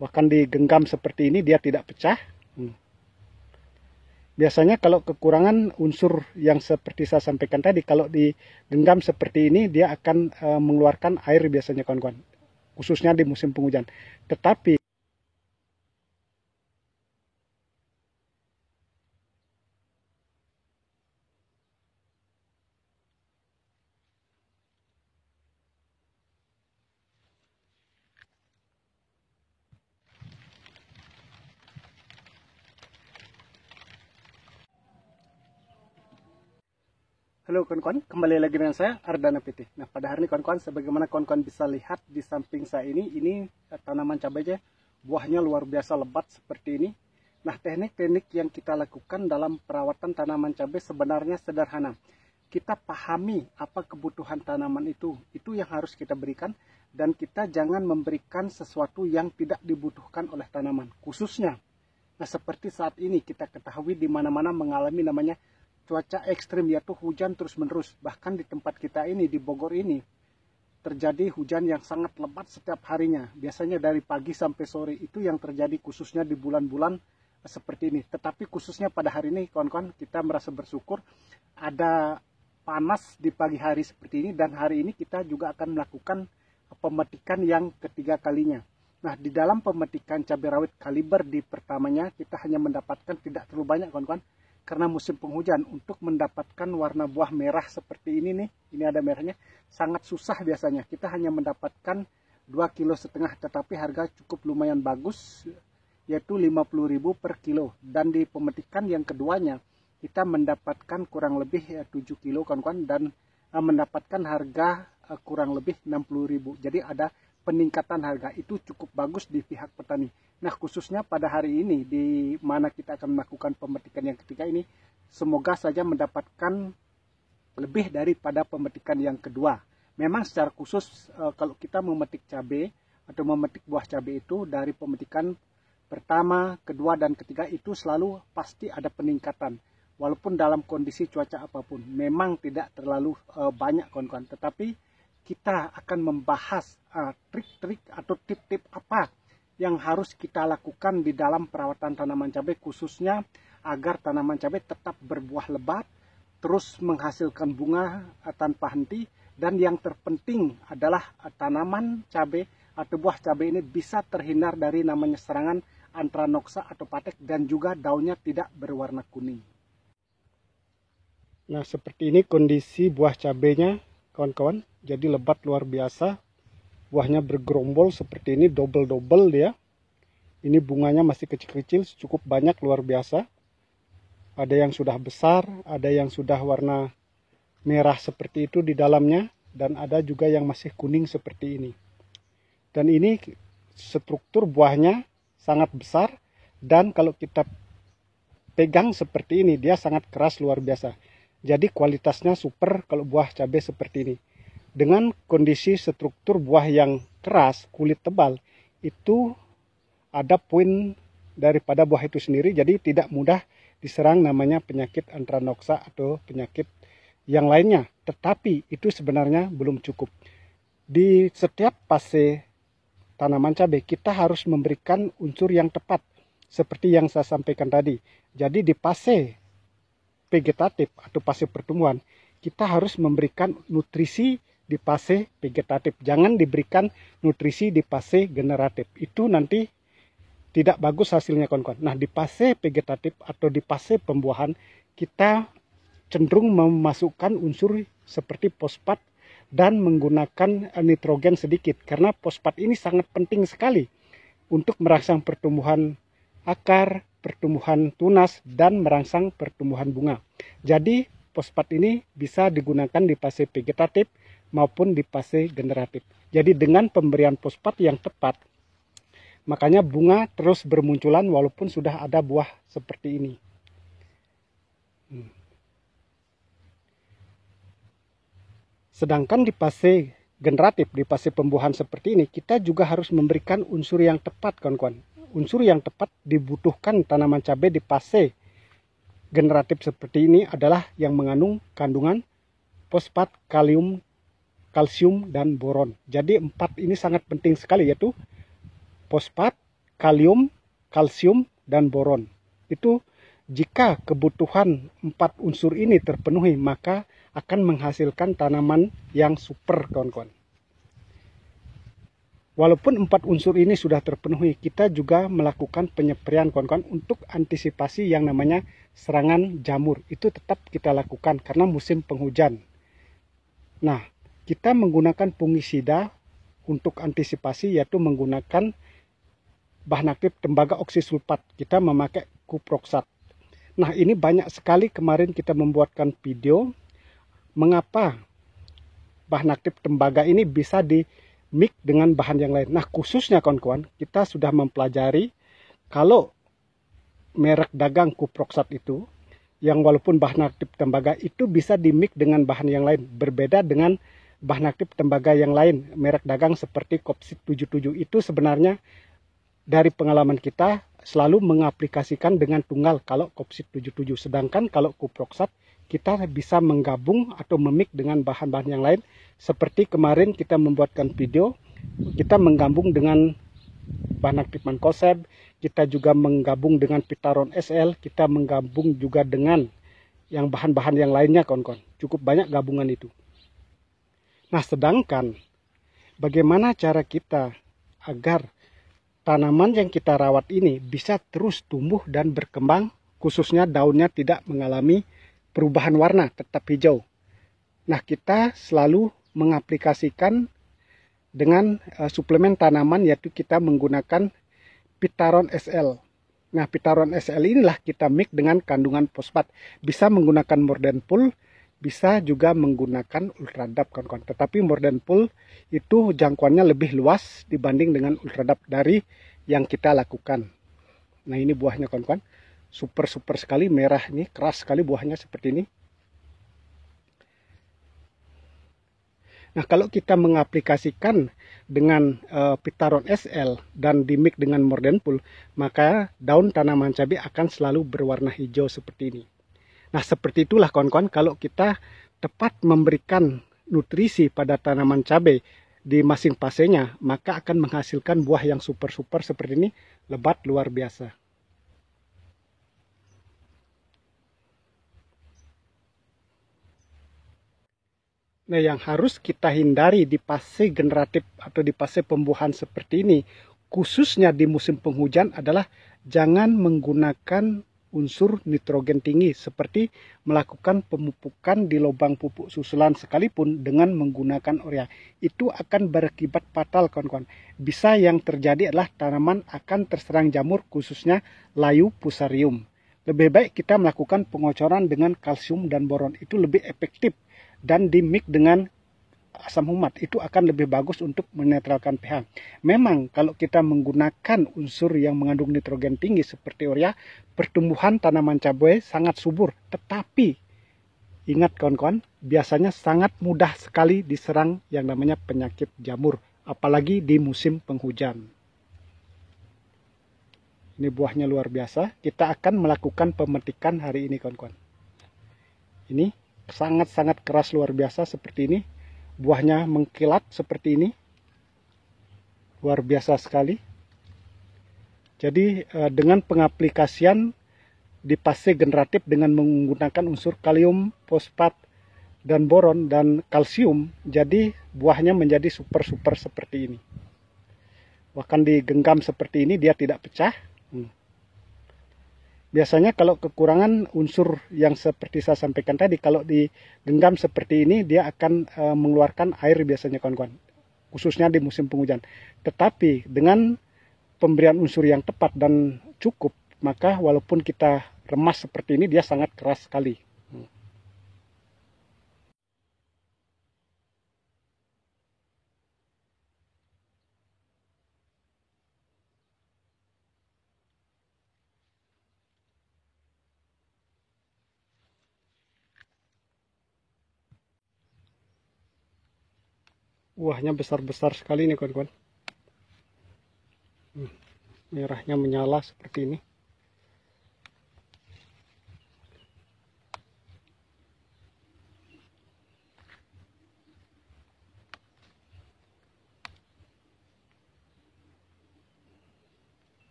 Bahkan digenggam seperti ini dia tidak pecah. Biasanya kalau kekurangan unsur yang seperti saya sampaikan tadi, kalau digenggam seperti ini dia akan mengeluarkan air biasanya kawan-kawan, khususnya di musim penghujan. Tetapi halo kawan-kawan, kembali lagi dengan saya Ardana PT. Nah, pada hari ini kawan-kawan, sebagaimana kawan-kawan bisa lihat di samping saya ini tanaman cabainya, buahnya luar biasa lebat seperti ini. Nah, teknik-teknik yang kita lakukan dalam perawatan tanaman cabai sebenarnya sederhana. Kita pahami apa kebutuhan tanaman itu yang harus kita berikan, dan kita jangan memberikan sesuatu yang tidak dibutuhkan oleh tanaman, khususnya. Nah, seperti saat ini kita ketahui di mana-mana mengalami namanya cuaca ekstrim, yaitu hujan terus-menerus. Bahkan di tempat kita ini, di Bogor ini, terjadi hujan yang sangat lebat setiap harinya. Biasanya dari pagi sampai sore, itu yang terjadi khususnya di bulan-bulan seperti ini. Tetapi khususnya pada hari ini, kawan-kawan, kita merasa bersyukur ada panas di pagi hari seperti ini, dan hari ini kita juga akan melakukan pemetikan yang ketiga kalinya. Nah, di dalam pemetikan cabai rawit kaliber di pertamanya, kita hanya mendapatkan tidak terlalu banyak, kawan-kawan, karena musim penghujan. Untuk mendapatkan warna buah merah seperti ini nih, ini ada merahnya, sangat susah biasanya. Kita hanya mendapatkan 2,5 kilo, tetapi harga cukup lumayan bagus, yaitu 50.000 per kilo. Dan di pemetikan yang keduanya, kita mendapatkan kurang lebih 7 kilo, kawan-kawan, dan mendapatkan harga kurang lebih 60.000. Jadi ada peningkatan harga, itu cukup bagus di pihak petani. Nah, khususnya pada hari ini, di mana kita akan melakukan pemetikan yang ketiga ini, semoga saja mendapatkan lebih daripada pemetikan yang kedua. Memang secara khusus, kalau kita memetik cabai atau memetik buah cabai itu, dari pemetikan pertama, kedua, dan ketiga itu selalu pasti ada peningkatan. Walaupun dalam kondisi cuaca apapun, memang tidak terlalu banyak, kawan-kawan. Tetapi kita akan membahas trik-trik atau tip-tip apa yang harus kita lakukan di dalam perawatan tanaman cabai, khususnya agar tanaman cabai tetap berbuah lebat, terus menghasilkan bunga tanpa henti, dan yang terpenting adalah tanaman cabai atau buah cabai ini bisa terhindar dari namanya serangan antranoksa atau patek, dan juga daunnya tidak berwarna kuning. Nah, seperti ini kondisi buah cabainya, kawan-kawan. Jadi lebat luar biasa, buahnya bergerombol seperti ini, double-double dia. Ini bunganya masih kecil-kecil, cukup banyak, luar biasa. Ada yang sudah besar, ada yang sudah warna merah seperti itu di dalamnya, dan ada juga yang masih kuning seperti ini. Dan ini struktur buahnya sangat besar, dan kalau kita pegang seperti ini, dia sangat keras luar biasa. Jadi kualitasnya super kalau buah cabai seperti ini. Dengan kondisi struktur buah yang keras, kulit tebal, itu ada poin daripada buah itu sendiri, jadi tidak mudah diserang namanya penyakit antranoksa atau penyakit yang lainnya. Tetapi itu sebenarnya belum cukup. Di setiap fase tanaman cabai, kita harus memberikan unsur yang tepat, seperti yang saya sampaikan tadi. Jadi di fase vegetatif atau fase pertumbuhan, kita harus memberikan nutrisi di fase vegetatif. Jangan diberikan nutrisi di fase generatif. Itu nanti tidak bagus hasilnya, kawan-kawan. Nah, di fase vegetatif atau di fase pembuahan, kita cenderung memasukkan unsur seperti fosfat dan menggunakan nitrogen sedikit. Karena fosfat ini sangat penting sekali untuk merangsang pertumbuhan akar, pertumbuhan tunas, dan merangsang pertumbuhan bunga. Jadi, fosfat ini bisa digunakan di fase vegetatif maupun di fase generatif. Jadi dengan pemberian fosfat yang tepat, makanya bunga terus bermunculan walaupun sudah ada buah seperti ini. Sedangkan di fase generatif, di fase pembuahan seperti ini, kita juga harus memberikan unsur yang tepat, kawan-kawan. Unsur yang tepat dibutuhkan tanaman cabai di fase generatif seperti ini adalah yang mengandung kandungan fosfat, kalium, kalsium, dan boron. Jadi 4 ini sangat penting sekali, yaitu fosfat, kalium, kalsium, dan boron. Itu jika kebutuhan 4 unsur ini terpenuhi, maka akan menghasilkan tanaman yang super, kawan-kawan. Walaupun 4 unsur ini sudah terpenuhi, kita juga melakukan penyeperian, kawan-kawan, untuk antisipasi yang namanya serangan jamur. Itu tetap kita lakukan karena musim penghujan. Nah, kita menggunakan fungisida untuk antisipasi, yaitu menggunakan bahan aktif tembaga oksisulfat. Kita memakai kuproxat. Nah, ini banyak sekali kemarin kita membuatkan video mengapa bahan aktif tembaga ini bisa di mix dengan bahan yang lain. Nah, khususnya kawan-kawan, kita sudah mempelajari kalau merek dagang kuproxat itu, yang walaupun bahan aktif tembaga itu bisa di mix dengan bahan yang lain, berbeda dengan bahan aktif tembaga yang lain, merek dagang seperti Kopsit 77 itu sebenarnya dari pengalaman kita selalu mengaplikasikan dengan tunggal kalau Kopsit 77. Sedangkan kalau kuproxat kita bisa menggabung atau memix dengan bahan-bahan yang lain. Seperti kemarin kita membuatkan video, kita menggabung dengan bahan aktif mancozeb, kita juga menggabung dengan Pitaron SL, kita menggabung juga dengan yang bahan-bahan yang lainnya, kawan-kawan. Cukup banyak gabungan itu. Nah, sedangkan bagaimana cara kita agar tanaman yang kita rawat ini bisa terus tumbuh dan berkembang, khususnya daunnya tidak mengalami perubahan warna, tetap hijau. Nah, kita selalu mengaplikasikan dengan suplemen tanaman, yaitu kita menggunakan Pitaron SL. Nah, Pitaron SL inilah kita mix dengan kandungan fosfat. Bisa menggunakan Mordenpul, bisa juga menggunakan Ultradap, kawan-kawan. Tetapi Mordenpul itu jangkauannya lebih luas dibanding dengan Ultradap dari yang kita lakukan. Nah, ini buahnya, kawan-kawan. Super sekali, merah ini, keras sekali buahnya seperti ini. Nah, kalau kita mengaplikasikan dengan Pitaron SL dan dimix dengan Mordenpul, maka daun tanaman cabai akan selalu berwarna hijau seperti ini. Nah, seperti itulah kawan-kawan, kalau kita tepat memberikan nutrisi pada tanaman cabai di masing fasenya, maka akan menghasilkan buah yang super seperti ini, lebat luar biasa. Nah, yang harus kita hindari di fase generatif atau di fase pembuahan seperti ini, khususnya di musim penghujan, adalah jangan menggunakan unsur nitrogen tinggi, seperti melakukan pemupukan di lubang pupuk susulan sekalipun dengan menggunakan urea. Itu akan berakibat fatal, kawan-kawan. Bisa yang terjadi adalah tanaman akan terserang jamur, khususnya layu fusarium. Lebih baik kita melakukan pengocoran dengan kalsium dan boron, itu lebih efektif. Dan dimix dengan asam humat, itu akan lebih bagus untuk menetralkan pH. Memang kalau kita menggunakan unsur yang mengandung nitrogen tinggi seperti urea, pertumbuhan tanaman cabai sangat subur. Tetapi ingat kawan-kawan, biasanya sangat mudah sekali diserang yang namanya penyakit jamur, apalagi di musim penghujan. Ini buahnya luar biasa. Kita akan melakukan pemetikan hari ini, kawan-kawan. Ini sangat keras luar biasa seperti ini. Buahnya mengkilat seperti ini. Luar biasa sekali. Jadi dengan pengaplikasian di fase generatif dengan menggunakan unsur kalium, fosfat, dan boron, dan kalsium, jadi buahnya menjadi super seperti ini. Bahkan digenggam seperti ini dia tidak pecah. Biasanya kalau kekurangan unsur yang seperti saya sampaikan tadi, kalau digenggam seperti ini, dia akan mengeluarkan air biasanya, kawan-kawan. Khususnya di musim penghujan. Tetapi dengan pemberian unsur yang tepat dan cukup, maka walaupun kita remas seperti ini, dia sangat keras sekali. Buahnya besar sekali nih, kawan-kawan. Merahnya menyala seperti ini.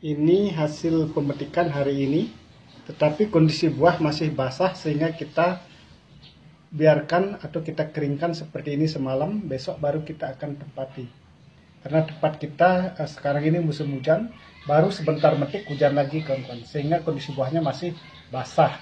Ini hasil pemetikan hari ini, tetapi kondisi buah masih basah sehingga kita biarkan atau kita keringkan seperti ini semalam. Besok baru kita akan tempati. Karena tempat kita sekarang ini musim hujan, baru sebentar metik hujan lagi kawan-kawan, sehingga kondisi buahnya masih basah.